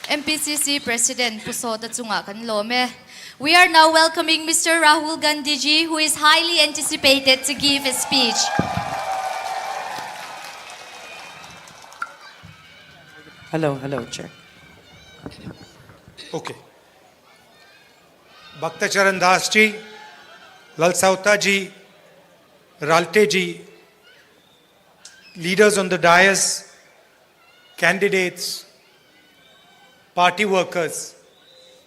MPCC President Pusota Tsunga Kanlome. We are now welcoming Mr. Rahul Gandhi ji, who is highly anticipated to give his speech. Hello, check. Okay. Bhakta Charan Das ji, Lal Sauta ji, Ralte ji, leaders on the dais, candidates, party workers,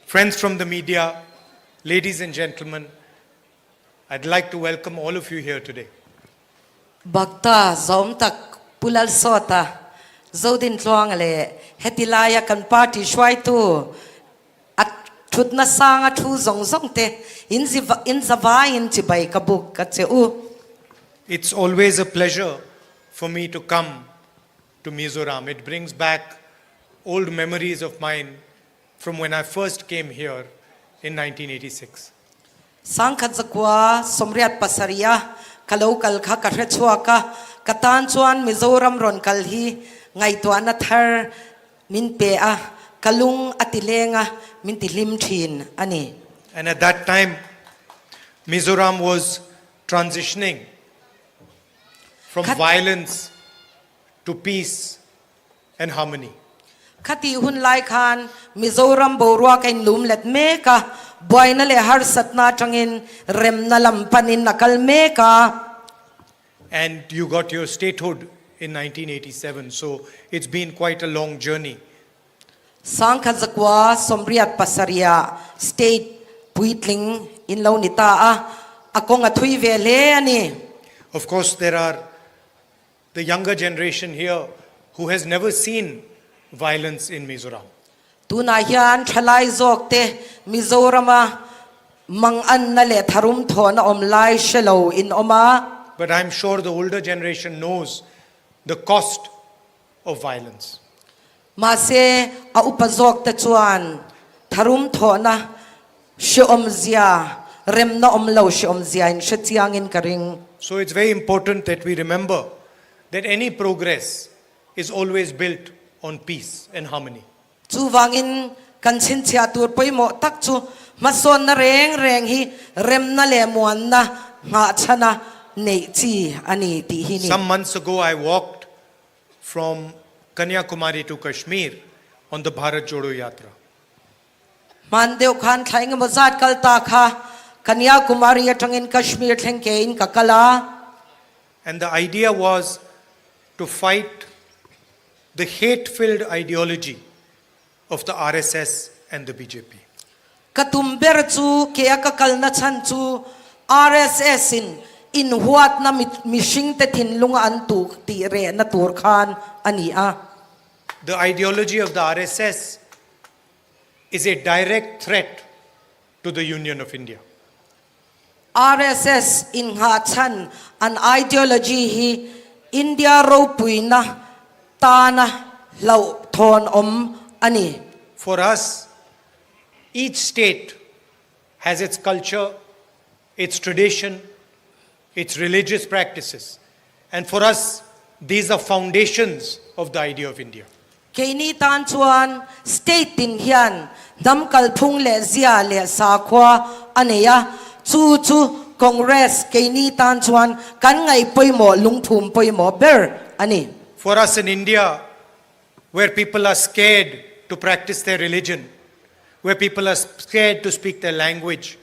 friends from the media, ladies and gentlemen, I'd like to welcome all of you here today. Bhakta zom tak pulal sota zodin tluang ale hetilaya kan party shwai tu at thut na sanga thu zong zong te in zavai in chibai kabuk ka cheu. It's always a pleasure for me to come to Mizoram. It brings back old memories of mine from when I first came here in 1986. Sangkhat zakwa somriat pasaria kalau kal kha ka rechwa ka katan chuan Mizoram ron kal hi ngai to na thar min pe a kalung atilenga min tilim thin ani. And at that time, Mizoram was transitioning from violence to peace and harmony. Khati hun lai khan Mizoram borwa kain lum let me ka boy na le har satna tangin rem na lampanin nakal me ka. And you got your statehood in 1987, so it's been quite a long journey. Sangkhat zakwa somriat pasaria state puitling in launita a akong athui vele ani. Of course, there are the younger generation here who has never seen violence in Mizoram. Tuna hian thalai zok te Mizorama mang an na le tharum thona om lai shelo in oma. But I'm sure the older generation knows the cost of violence. Ma se a upazok te chuan tharum thona she om zia rem na om lo she om zia in she chiang in karing. So it's very important that we remember that any progress is always built on peace and harmony. Chu wangin kan chin chia tur poimo tak chu mason na reng hi rem na le muan na nga chana nei chi ani ti hi ni. Some months ago, I walked from Kanyakumari to Kashmir on the Bharat Jodo yatra. Man deu khan thaing mazat kal ta kha Kanyakumari atangin Kashmir thleng ke in kakala. And the idea was to fight the hate-filled ideology of the RSS and the BJP. Katumber chu ke akakal na chan chu RSS in huat na mishing te thin lunga an tu ti re na tur khan ani a. The ideology of the RSS is a direct threat to the Union of India. RSS in ha chan an ideology hi India ro puina tana lau thon om ani. For us, each state has its culture, its tradition, its religious practices. And for us, these are foundations of the idea of India. Keini tan chuan state in hian dam kal phung le zia le sa khwa aneya chu Congress keini tan chuan kan ngai poimo lungphum poimo ber ani. For us in India, where people are scared to practice their religion, where people are scared to speak their language,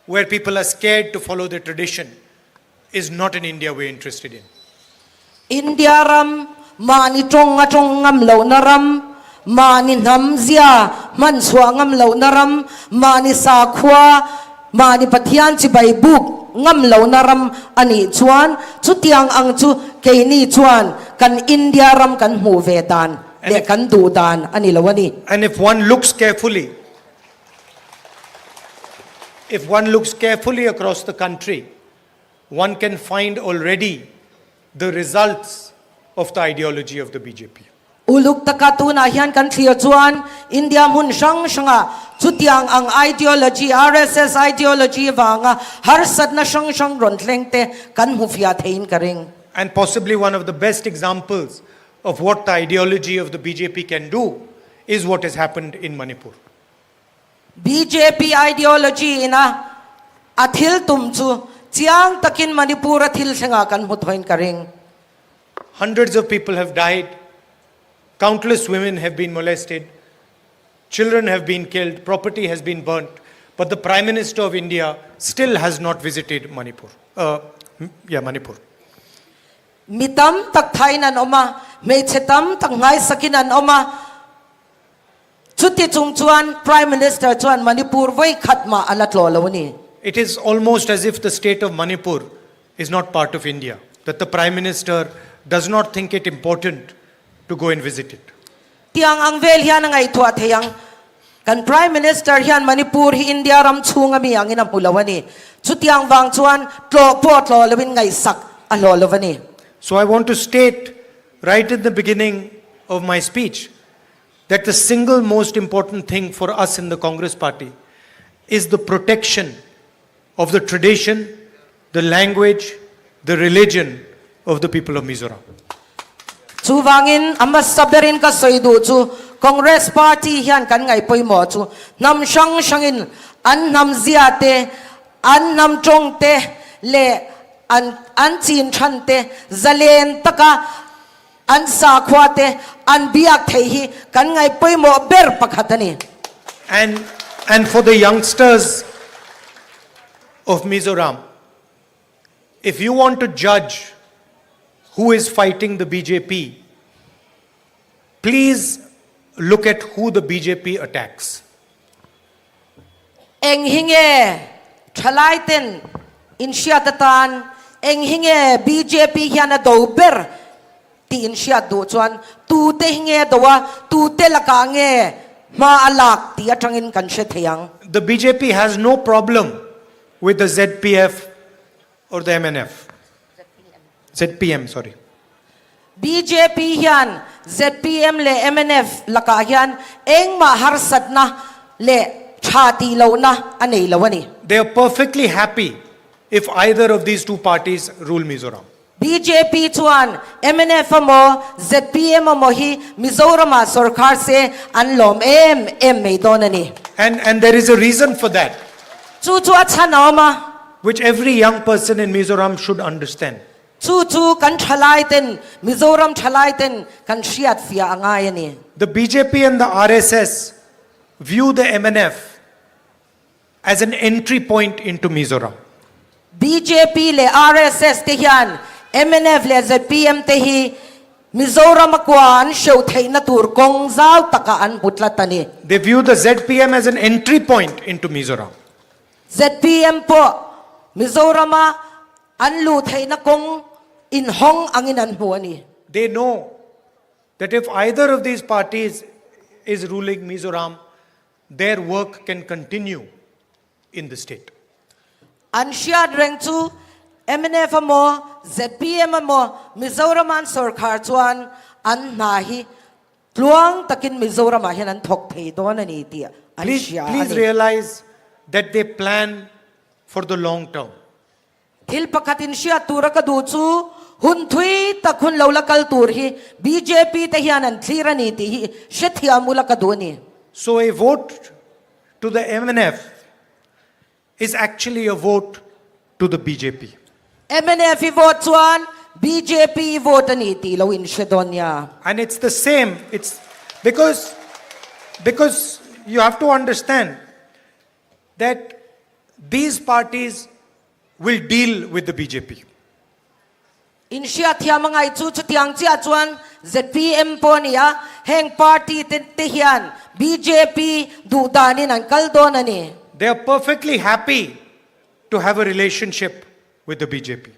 where people are scared to follow their tradition, is not an India we're interested in. India ram mani ngam lo naram mani nam zia man ngam lo naram mani sa khwa mani pathian chi bai buk ngam lo naram ani chuan chutiang ang chu keini chuan kan India ram kan mu ve dan le kan du dan ani lawani. And if one looks carefully across the country, one can find already the results of the ideology of the BJP. Uluk takatu na hian kan thlia chuan India mun shanga chutiang ang ideology RSS ideology wanga har sat na shang ron thlengte kan hu fia thein karing. And possibly one of the best examples of what the ideology of the BJP can do is what has happened in Manipur. BJP ideology ina athil tumchu chiang takin Manipur athil senga kan muthoin karing. Hundreds of people have died. Countless women have been molested. Children have been killed. Property has been burnt. But the Prime Minister of India still has not visited Manipur. Manipur. Mitam tak thainan oma, meichetam tak ngai sakinan oma. Chuti chung chuan Prime Minister chuan Manipur voi khatma alatlo lawani. It is almost as if the state of Manipur is not part of India. That the Prime Minister does not think it important to go and visit it. Tiang ang vel hian ngai thua theyang kan Prime Minister hian Manipur hi India ram chunga mi angin am hulawani. Chutiang wang chuan tlo po tlo lawin ngai sak alo lawani. So I want to state right at the beginning of my speech that the single most important thing for us in the Congress party is the protection of the tradition, the language, the religion of the people of Mizoram. Chu wangin amas saberin ka soidu chu Congress party hian kan ngai poimo chu nam sang sangin an nam ziate an nam chongte le an chin thante zalen taka an sa khwate an biak thei hi kan ngai poimo ber pakhatani. And for the youngsters of Mizoram, if you want to judge who is fighting the BJP, please look at who the BJP attacks. Eng hinge thalaiten insiatatan eng hinge BJP hiana dober ti insiat do chuan tu te hinge dowa tu te lakange ma alak ti atangin kan she theyang. The BJP has no problem with the ZPF or the MNF. ZPM, sorry. BJP hian ZPM le MNF laka hian eng ma harsat na le chati lo na anei lawani. They are perfectly happy if either of these two parties rule Mizoram. BJP chuan MNF mo ZPM mo hi Mizoram sarkar se anlom em meidonani. And there is a reason for that, Chu chu achana ma which every young person in Mizoram should understand. chu kan thalaiten Mizoram thalaiten kan shiat fia angayani. The BJP and the RSS view the MNF as an entry point into Mizoram. BJP le RSS te hian MNF le ZPM te hi Mizoram akwan show thei na tur kong zau taka an putlatani. They view the ZPM as an entry point into Mizoram. ZPM po Mizorama anlu thei na kong in hong angin an huani. They know that if either of these parties is ruling Mizoram, their work can continue in the state. An siad reng chu MNF mo ZPM mo Mizoram an sarkar chuan an nahi tluang takin Mizoram hian an thok thei don ani tia. Please realize that they plan for the long term. Thil pakatin siya tura ka du chu hun thui takhun lolakal tur hi BJP te hian an thlira ni ti hi shethia mula ka du ni. So a vote to the MNF is actually a vote to the BJP. MNF I vote chuan BJP vote ani ti lo in shedonya. And it's the same. It's because you have to understand that these parties will deal with the BJP. In siya tiya mga chu tiang chia chuan ZPM po niya heng party te hian BJP du danin an kaldon ani. They are perfectly happy to have a relationship with the BJP.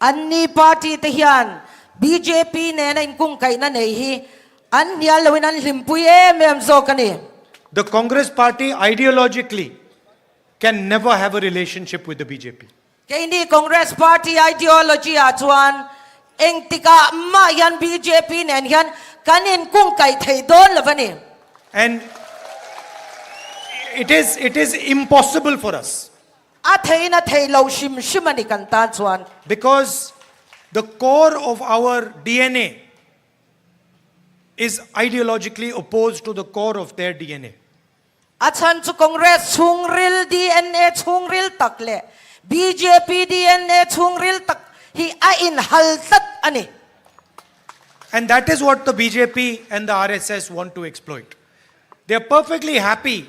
Anni party te hian BJP ne na inkung kay na nei hi an niya lawin an limpuye mem zo kani. The Congress party ideologically can never have a relationship with the BJP. Kay ni Congress party ideology chuan eng tika ma yan BJP nen yan kanin kung kay thei don lavani. And it is impossible for us. Athei na thei lo shim shimani kan tan chuan. Because the core of our DNA is ideologically opposed to the core of their DNA. Achan chu Congress chungril DNA chungril takle BJP DNA chungril tak hi a in haltat ani. And that is what the BJP and the RSS want to exploit. They are perfectly happy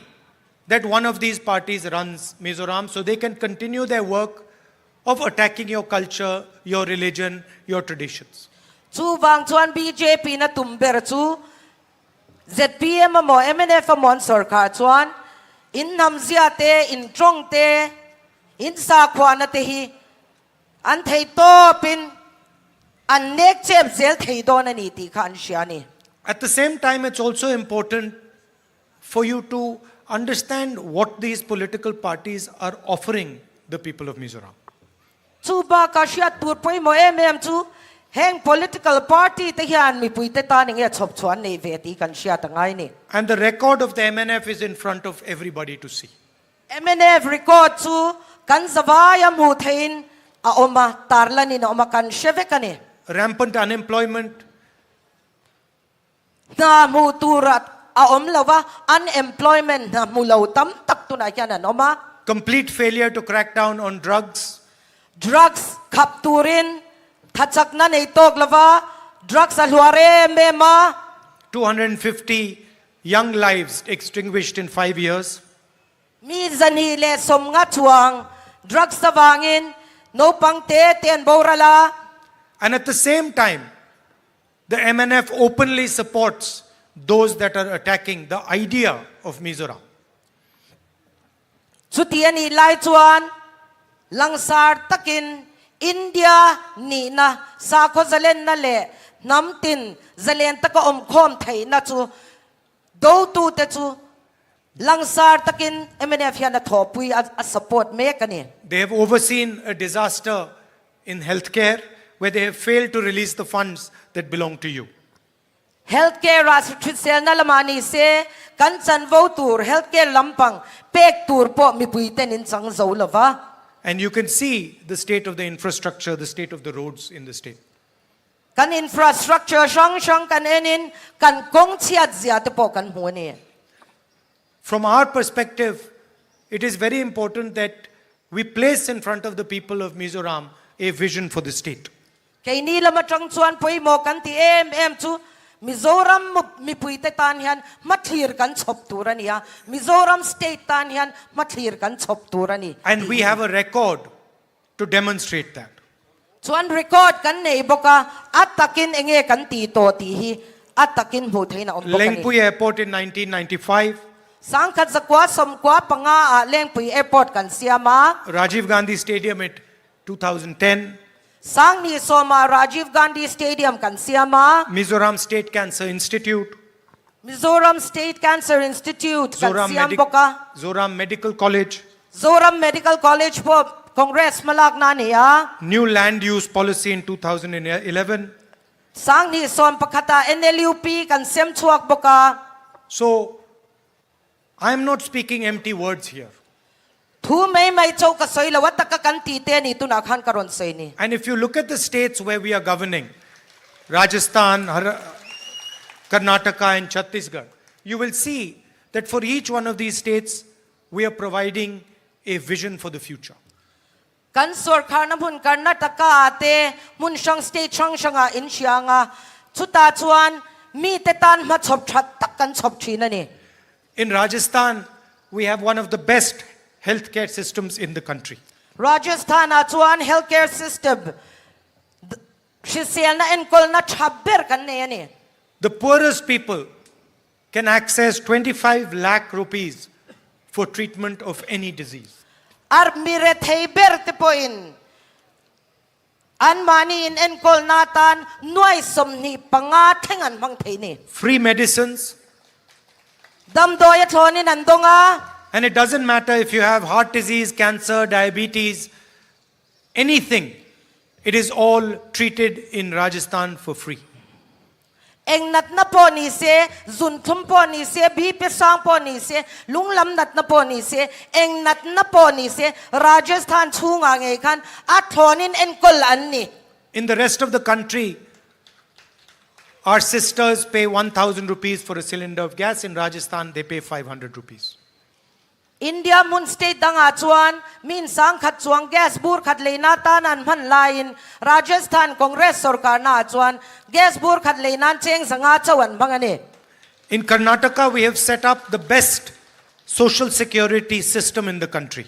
that one of these parties runs Mizoram so they can continue their work of attacking your culture, your religion, your traditions. Chu bang chuan BJP na tumber chu ZPM mo MNF mon sarkar chuan in namzia te in trong te in sa khwa na te hi an thei to pin an nek chem zel thei do na ni ti khan shiani. At the same time, it's also important for you to understand what these political parties are offering the people of Mizoram. Chu ba ka shia tur poi mo chu heng political party te hian mi pui te ta ning e chop chuan nei ve ti kan shia ta ngai ni. And the record of the MNF is in front of everybody to see. MNF record chu kan zawaya mu thein a oma tarlani na oma kan sheve kani. Rampant unemployment, Na mu turat a om lawa unemployment na mu lo tam tak tu na kyan an oma. complete failure to crack down on drugs, Drugs kapturin thachak na nei tok lawa drugs a hluare me ma 250 young lives extinguished in 5 years, mi zani le som nga chuang drugs sawangin no pangte ten borala. and at the same time, the MNF openly supports those that are attacking the idea of Mizoram. Chutiani lai chuan langsar takin India ni na sa ko zalen na le namtin zalen taka khom thei na chu do tu te chu langsar takin MNF ya na thopui a support me kani. They have overseen a disaster in healthcare where they have failed to release the funds that belong to you. Healthcare rasitrisel na lamani se kanchan votur healthcare lampang pek tur po mi puiten in sang zo lava. And you can see the state of the infrastructure, the state of the roads in the state. Kan infrastructure shang kan enin kan kong chiat zia te po kan hu ni. From our perspective, it is very important that we place in front of the people of Mizoram a vision for the state. Kay ni lama chang chuan poi mo kan ti chu Mizoram mi puite tan hian mathir kan chop turania. Mizoram state tan hian mathir kan chop turani. And we have a record to demonstrate that. Chuan record kan nei boka atakin enge kan ti to ti hi atakin hu theina om boka ni. Lengpui Airport in 1995, Sangkhat zakwa somkwa panga a Lengpui airport kan siama. Rajiv Gandhi Stadium at 2010, Sang ni soma Rajiv Gandhi Stadium kan siama. Mizoram State Cancer Institute, Mizoram State Cancer Institute kan siam boka. Zoram Medical College, Zoram Medical College po Congress malak na niya. new land use policy in 2011. Sang ni som pakata NLUP kan sem chuak boka. So, I am not speaking empty words here. Thu may chow ka soy lawat ka kan tite ni tu na khan karon soy ni. And if you look at the states where we are governing, Rajasthan, Karnataka and Chhattisgarh, you will see that for each one of these states, we are providing a vision for the future. Kan sarkar na mun Karnataka ate mun shang state shanga in sianga chuta chuan mi te tan ma chop that tak kan chop thina ni. In Rajasthan, we have one of the best healthcare systems in the country. Rajasthan a chuan healthcare system shisel na enkol na thabber kan ne ni. The poorest people can access 25 lakh rupees for treatment of any disease. Ar mire theiber te poin an mani in enkol natan nuai somni panga thengan mang theini. Free medicines, Dam doya thoni nandonga. and it doesn't matter if you have heart disease, cancer, diabetes, anything. It is all treated in Rajasthan for free. Eng nat na po ni se, zun thum po ni se, bi pe sang po ni se, lunglam nat na po ni se, eng nat na po ni se, Rajasthan chunga ngai kan, at thonin enkol an ni. In the rest of the country, Our sisters pay 1,000 rupees for a cylinder of gas. In Rajasthan, they pay 500 rupees. India mun state danga chuan min sang khat chuang gas bur khat leina tanan man lain Rajasthan Congress sarkar na chuan gas bur khat leinan cheng sanga chawan bangani. In Karnataka, we have set up the best social security system in the country.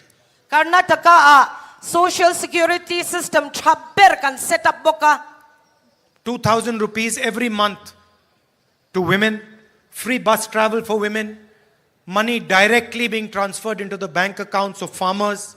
Karnataka a social security system chabber kan set up boka 2,000 rupees every month to women, free bus travel for women, money directly being transferred into the bank accounts of farmers.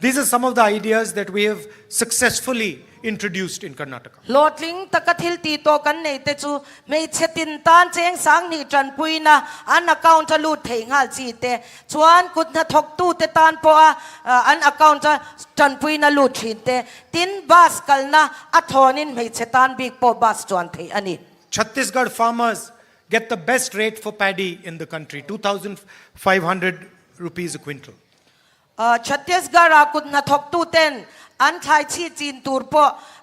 These are some of the ideas that we have successfully introduced in Karnataka. Lotling takathil tito kan nei te chu mei chetin tan cheng sang ni tran puina an account a lut thei ngal chi te chuan kut na thok tu te tan po a an account a tran puina lut thin te tin bas kalna a thonin mei chetan big po bas chuan thei ani. Chhattisgarh farmers get the best rate for paddy in the country, 2,500 rupees a quintal. Chhattisgarh a kut na thok tu ten an thai chi chin tur po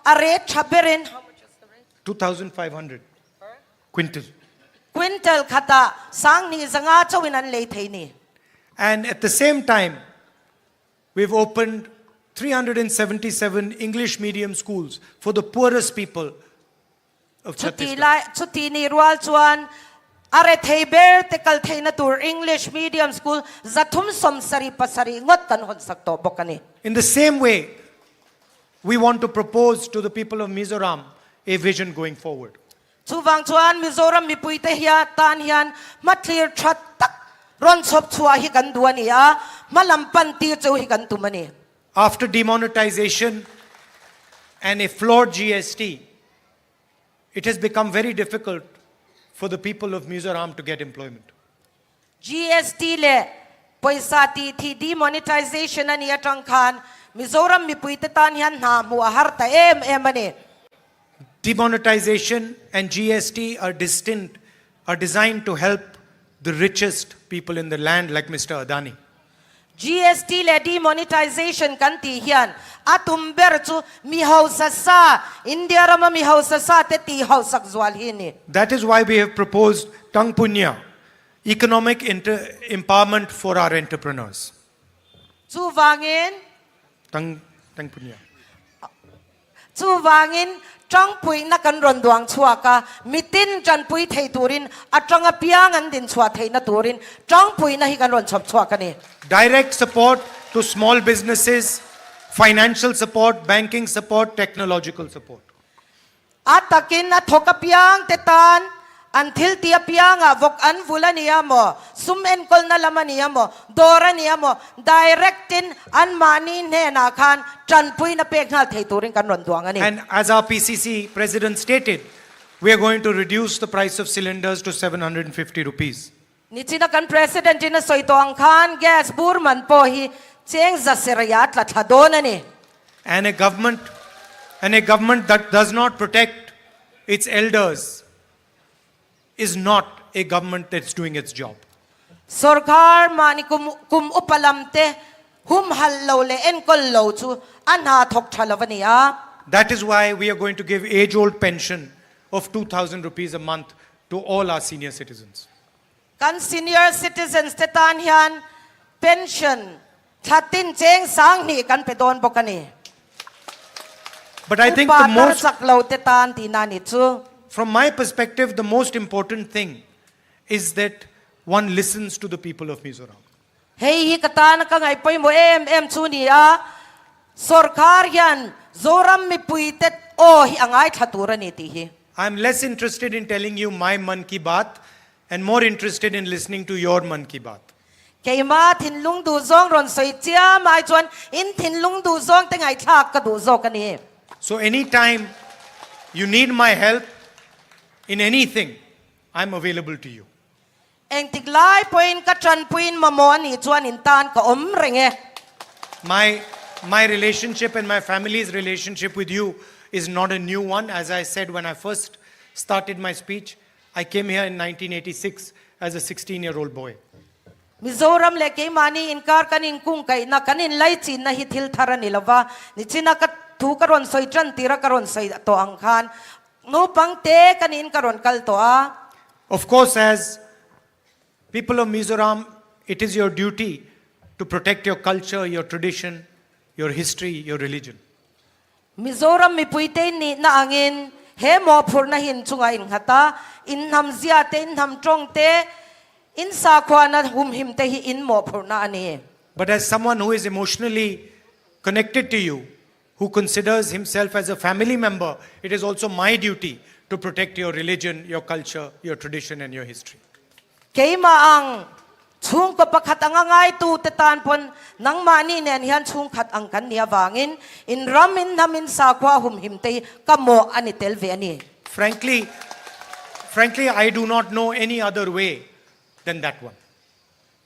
a rate chaberin 2,500 quintal. quintal khata sang ni zanga chawin an lei thei ni. And at the same time, we've opened 377 English medium schools for the poorest people of Chhattisgarh. Chuti ni rual chuan are thei ber te kal thei na tur English medium school zathum som sari pasari ngot kan hon sakto bokani. In the same way, we want to propose to the people of Mizoram a vision going forward. Chuwang chuan Mizoram mi pui te hia tan hian ma clear that tak ron chop chua hi kan duani a malampan ti chu hi kan tumani. After demonetization and a flawed GST, it has become very difficult for the people of Mizoram to get employment. GST le paisa ti thi demonetization ani atang khan Mizoram mi pui te tan hian na mu a har ta em ani. Demonetization and GST are designed to help the richest people in the land like Mr. Adani. GST le demonetization kan ti hian atum ber chu mi hausa sa India rama mi hausa sa te ti hausak zwal hi ni. That is why we have proposed Tang Punya, economic empowerment for our entrepreneurs. Chu wangin Tang Punya. chu wangin trang pui na kan ron duang chua ka mitin jan pui thei turin atang a piang an din chua thei na turin trang pui na hi kan ron chop chua ka ni. Direct support to small businesses, financial support, banking support, technological support. Atakin na thoka piang te tan until tia piang a vok an vula niya mo sum en kol na laman niya mo dora niya mo directin an mani ne na khan tran pui na pek na thei turin kan ron duang ani. And as our PCC president stated, we are going to reduce the price of cylinders to 750 rupees. Ni china kan president ina soito ang khan gas burman po hi cheng za serayat la thadon ani. And a government that does not protect its elders is not a government that's doing its job. Sarkar mani kum upalamte hum hallo le en kol lo chu anha thok thalavania. That is why we are going to give age-old pension of 2,000 rupees a month to all our senior citizens. Kan senior citizens te tan hian pension thatin cheng sang ni kan pedon bokani. But I think the most, saklo te tan ti na ni chu. from my perspective, the most important thing is that one listens to the people of Mizoram. Hey hi katana ka ngai poi mo em chu ni a sarkar hian zoram mi puitet o hi angai thatura ni ti hi. I'm less interested in telling you my Man Ki Baat and more interested in listening to your Man Ki Baat. Keima thin lung du zong ron soi chia mai chuan in thin lung du zong te ngai thak ka du zo ka ni. So anytime you need my help in anything, I'm available to you. Eng tiglai poin ka tran puin mamon ni chuan in tan ka om renge. My relationship and my family's relationship with you is not a new one. As I said when I first started my speech, I came here in 1986 as a 16-year-old boy. Mizoram le ke mani inkar kanin kung kai na kanin lai chin na hitil thara nilava ni china ka thu karon soi tran tira karon soi to ang khan no pang te kanin karon kal to a. Of course, as people of Mizoram, it is your duty to protect your culture, your tradition, your history, your religion. Mizoram mi puite ni na angin he mo phur na hin chunga in hata in ham zia te in ham trong te in sa khwa na hum him te hi in mo phur na ani. But as someone who is emotionally connected to you, who considers himself as a family member, it is also my duty to protect your religion, your culture, your tradition, and your history. Kay maang chung ko pakhat ang angay tu tetan pon nang mani nen hian chung khat ang kan nia wangin in ramin namin sa kwa hum him te kamo ani tel ve ani. Frankly, I do not know any other way than that one.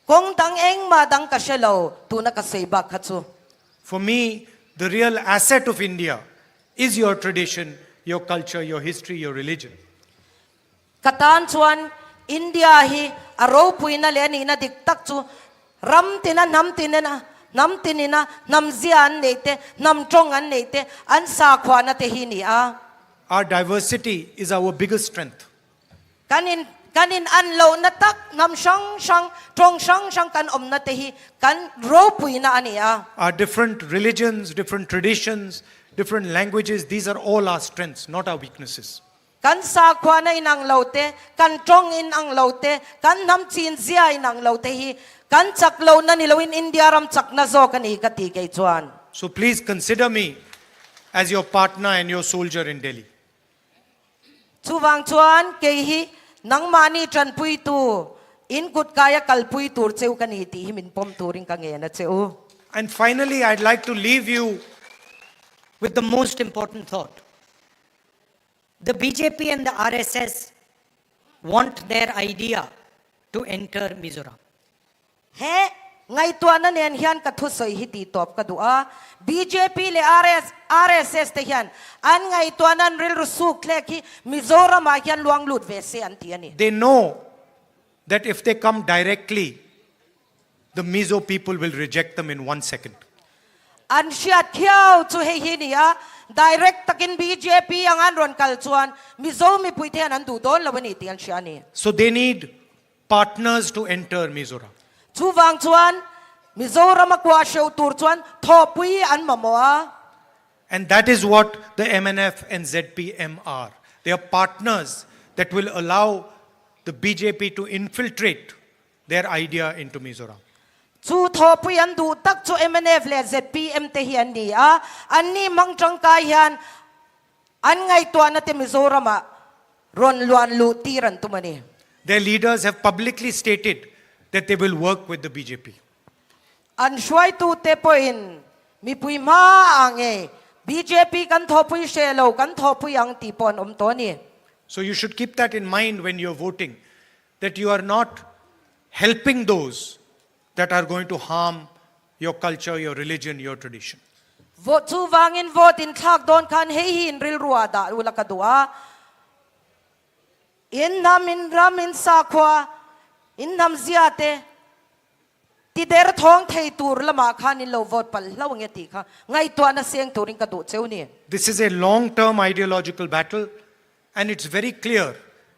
Kung dang eng ma dang kasyalo tu na kaseba khatsu. For me, the real asset of India is your tradition, your culture, your history, your religion. Katan chuan India hi aro pui na le ni na diktak chu ram tina nam tinina nam zian neite nam trong an neite an sa khwa na te hi ni a. Our diversity is our biggest strength. Kanin an lo na tak nam sang trong sang kan om na te hi kan ro pui na ani a. Our different religions, different traditions, different languages, these are all our strengths, not our weaknesses. Kan sa khwa na inang lo te kan trong in ang lo te kan nam chin zia inang lo te hi kan chak lo na ni lo in India ram chak na zo kan hi ka ti kay chuan. So please consider me as your partner and your soldier in Delhi. Chuwang chuan kay hi nang mani tran pui tu in kut kaya kal pui tur cheu kan hi ti himin pom turing ka nge na cheu. And finally, I'd like to leave you with the most important thought. The BJP and the RSS want their idea to enter Mizoram. He ngai tuan na nen hian ka thu soi hi ti top ka dua BJP le RSS te hian an ngai tuan an ril rusuk le ki Mizoram a hian luang lut ve se an ti ani. They know that if they come directly, the Mizo people will reject them in 1 second. An siat khiao chu he hi ni a direct takin BJP ang an ron kal chuan Mizo mi puite an du don lawani ti an sia ni. So they need partners to enter Mizoram. Chuwang chuan Mizoram akwa show tur chuan thopui an mamoa. And that is what the MNF and ZPM are. They are partners that will allow the BJP to infiltrate their idea into Mizoram. Chu thopui an du tak chu MNF le ZPM te hian ni a an ni mang chang ka hian an ngai to na te Mizoram a ron luan lu tiran tumani. Their leaders have publicly stated that they will work with the BJP. An shuai tu te po in mi pui ma ange BJP kan thopui shelo kan thopui ang tipon to ni. So you should keep that in mind when you're voting, that you are not helping those that are going to harm your culture, your religion, your tradition. Vote chu wangin vote in thak don kan hei hin ril ruada ula kadua. In nam ramin sakwa in nam ziate ti der thong thei tur lama khan in lo vote pal lo nge ti kha ngai to na seng turing ka du cheu ni. This is a long-term ideological battle, and it's very clear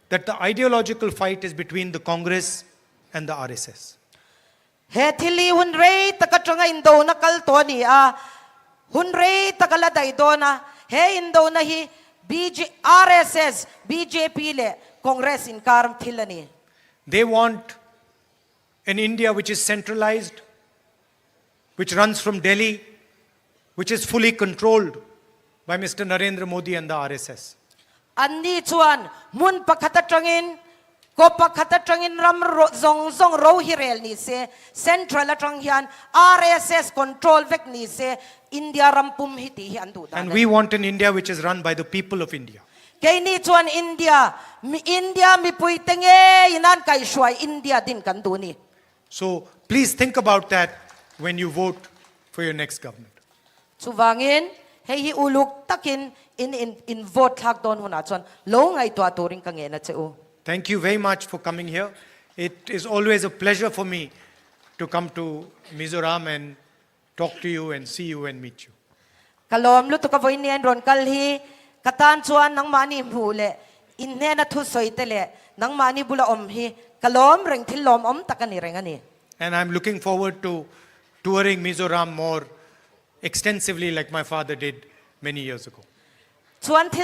that the ideological fight is between the Congress and the RSS. He thili hun rei takatanga indo na kal to ni a hun rei takala dai do na he indo na hi RSS BJP le Congress in karam thilani. They want an India which is centralized, which runs from Delhi, which is fully controlled by Mr. Narendra Modi and the RSS. Andi chuan mun pakhatatangin ko pakhatatangin ram zong ro hirel ni se central atang hian RSS control vek ni se India rampum hiti hian du And we want an India which is run by the people of India. kay ni chuan India mi pui tenge inan kai shwai India din kan du ni. So please think about that when you vote for your next government. Chuwangin hei hi uluk takin in vote thak don huna chuan lo ngai to aturing ka nge na cheu. Thank you very much for coming here. It is always a pleasure for me to come to Mizoram and talk to you and see you and meet you. Kalom lu to ka voin nian ron kal hi katan chuan nang mani mu le in ne na thu soi te le nang mani bula om hi kalom reng thil lom om takani reng ani. And I'm looking forward to touring Mizoram more extensively like my father did many years ago. Chuan thil